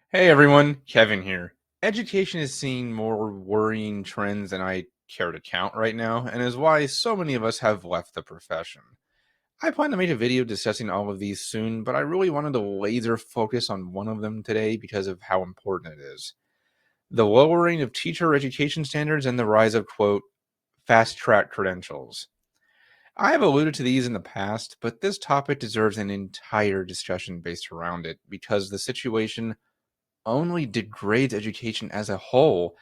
Hey everyone, Kevin here. Education is seeing more worrying trends than I care to count right now, and is why so many of us have left the profession. I plan to make a video discussing all of these soon, but I really wanted to laser focus on one of them today because of how important it is. The lowering of teacher education standards and the rise of, quote, fast track credentials. I have alluded to these in the past, but this topic deserves an entire discussion based around it because the situation only degrades education as a whole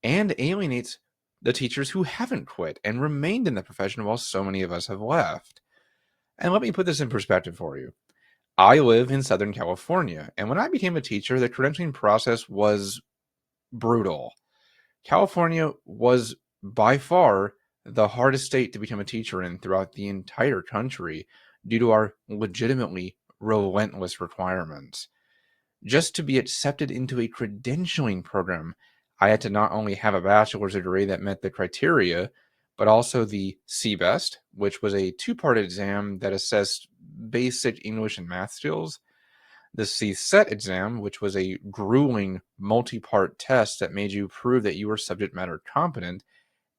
and alienates the teachers who haven't quit and remained in the profession while so many of us have left. And let me put this in perspective for you. I live in Southern California, and when I became a teacher, the credentialing process was brutal. California was by far the hardest state to become a teacher in throughout the entire country due to our legitimately relentless requirements. Just to be accepted into a credentialing program, I had to not only have a bachelor's degree that met the criteria, but also the CBEST, which was a two-part exam that assessed basic English and math skills, the CSET exam, which was a grueling multi-part test that made you prove that you were subject matter competent,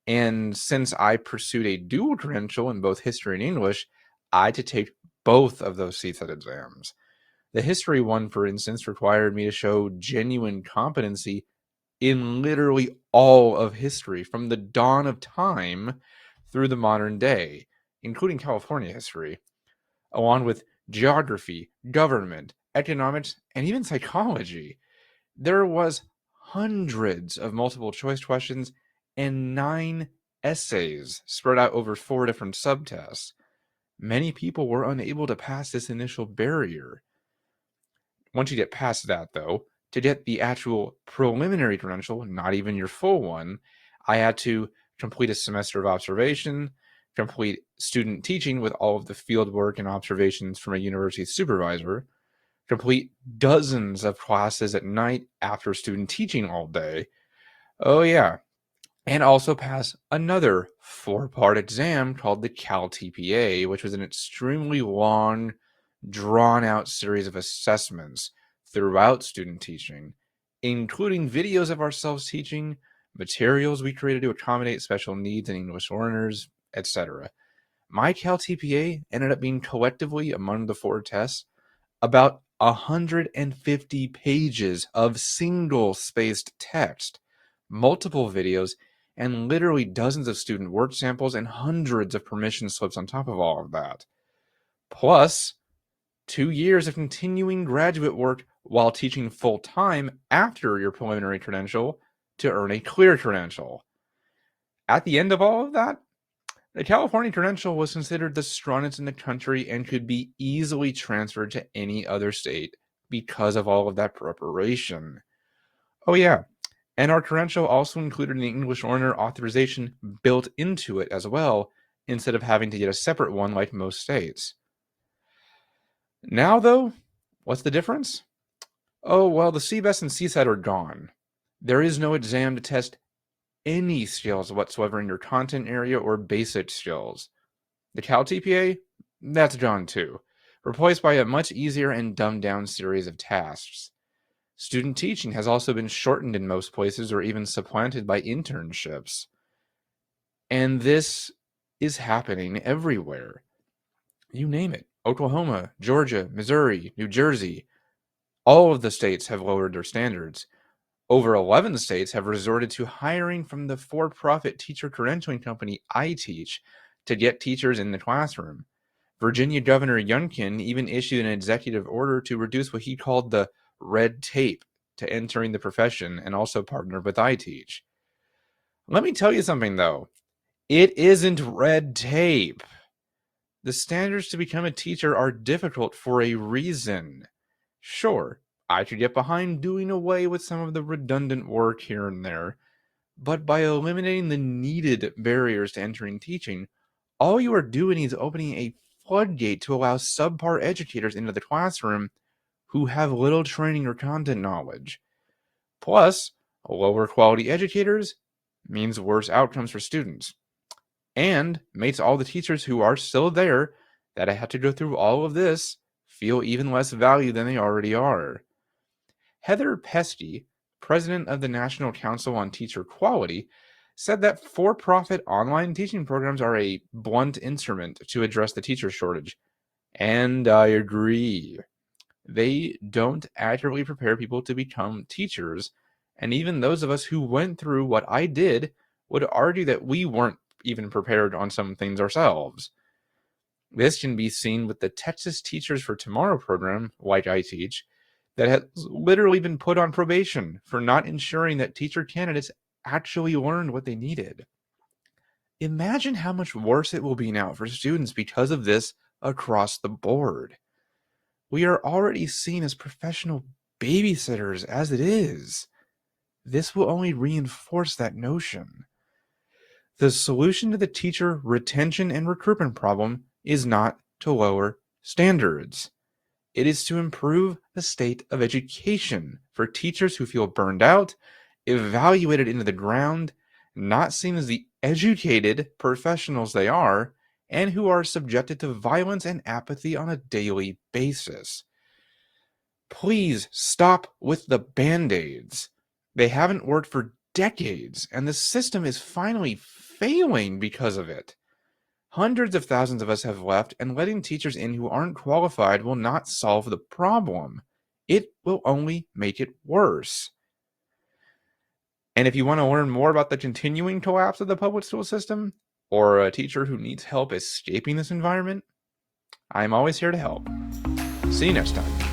and since I pursued a dual credential in both history and English, I had to take both of those CSET exams. The history one, for instance, required me to show genuine competency in literally all of history, from the dawn of time through the modern day, including California history, along with geography, government, economics, and even psychology. There was hundreds of multiple choice questions and 9 essays spread out over 4 different subtests. Many people were unable to pass this initial barrier. Once you get past that, though, to get the actual preliminary credential, not even your full one, I had to complete a semester of observation, complete student teaching with all of the field work and observations from a university supervisor, complete dozens of classes at night after student teaching all day. Oh, yeah. And also pass another 4-part exam called the Cal TPA, which was an extremely long, drawn out series of assessments throughout student teaching, including videos of ourselves teaching, materials we created to accommodate special needs and English learners, etc. My Cal TPA ended up being collectively among the 4 tests about 150 pages of single spaced text, multiple videos, and literally dozens of student work samples and hundreds of permission slips on top of all of that. Plus, 2 years of continuing graduate work while teaching full time after your preliminary credential to earn a clear credential. At the end of all of that, the California credential was considered the strongest in the country and could be easily transferred to any other state because of all of that preparation. Oh, yeah. And our credential also included an English learner authorization built into it as well, instead of having to get a separate one like most states. Now, though, what's the difference? Oh, well, the CBEST and CSAT are gone. There is no exam to test any skills whatsoever in your content area or basic skills. The Cal TPA, that's gone too, replaced by a much easier and dumbed down series of tasks. Student teaching has also been shortened in most places or even supplanted by internships. And this is happening everywhere. You name it. Oklahoma, Georgia, Missouri, New Jersey. All of the states have lowered their standards. Over 11 states have resorted to hiring from the for-profit teacher credentialing company iTeach to get teachers in the classroom. Virginia Governor Youngkin even issued an executive order to reduce what he called the red tape to entering the profession and also partnered with iTeach. Let me tell you something, though. It isn't red tape. The standards to become a teacher are difficult for a reason. Sure, I could get behind doing away with some of the redundant work here and there, but by eliminating the needed barriers to entering teaching, all you are doing is opening a floodgate to allow subpar educators into the classroom who have little training or content knowledge. Plus, lower quality educators means worse outcomes for students, and makes all the teachers who are still there that have to go through all of this feel even less valued than they already are. Heather Pesty, president of the National Council on Teacher Quality, said that for profit online teaching programs are a blunt instrument to address the teacher shortage. And I agree. They don't accurately prepare people to become teachers. And even those of us who went through what I did would argue that we weren't even prepared on some things ourselves. This can be seen with the Texas Teachers for Tomorrow program, like I teach, that has literally been put on probation for not ensuring that teacher candidates actually learned what they needed. Imagine how much worse it will be now for students because of this across the board. We are already seen as professional babysitters as it is. This will only reinforce that notion. The solution to the teacher retention and recruitment problem is not to lower standards. It is to improve the state of education for teachers who feel burned out, evaluated into the ground, not seen as the educated professionals they are, and who are subjected to violence and apathy on a daily basis. Please stop with the band-aids. They haven't worked for decades, and the system is finally failing because of it. Hundreds of thousands of us have left, and letting teachers in who aren't qualified will not solve the problem. It will only make it worse. And if you want to learn more about the continuing collapse of the public school system, or a teacher who needs help escaping this environment, I'm always here to help. See you next time.